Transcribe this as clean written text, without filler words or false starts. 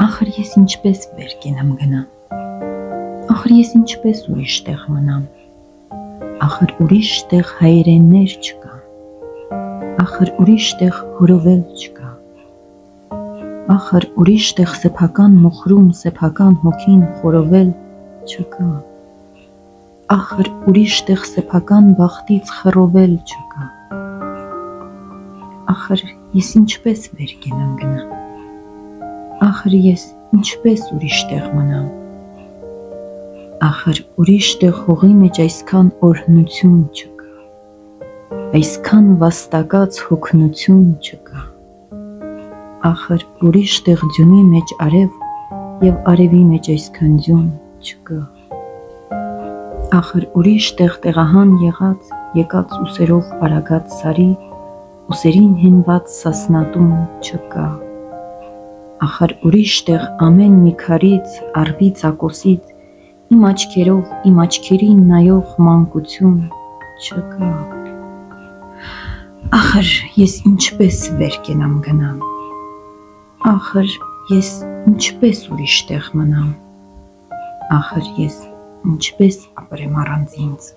Ախր ես ինչպես վեր կենամ գնամ, ախր ես ինչպես ուրիշ տեղ մնամ, ախր ուրիշ տեղ հայրեններ չկա, ախր ուրիշ տեղ հորովել չկա, ախր ուրիշ տեղ սեփական մոխրում սեփական հոգին խորովել չկա, ախր ուրիշ տեղ սեփական բախտից խռովել չկա, ախր ես ինչպես վեր կենամ գնամ, ախր ես ինչպես ուրիշ տեղ մնամ, ախր ուրիշ տեղ հողի մեջ այսքան օրհնություն չկա, այսքան վաստակած հոգնություն չկա, ախր ուրիշ տեղ ձյունի մեջ արև և արևի մեջ այսքան ձյուն չկա, ախր ուրիշ տեղ տեղահան եկած ուսերով արագած սարի, ուսերին հենված սասնատուն չկա, ախր ուրիշ տեղ ամեն մի քարից, առվից, ակոսից, իմ աչքերով իմ աչքերին նայող մանկություն չկա, ախր ես ինչպես վեր կենամ գնամ, ախր ես ինչպես ուրիշ տեղ մնամ, ախր ես ինչպես ապրեմ առանց ինձ,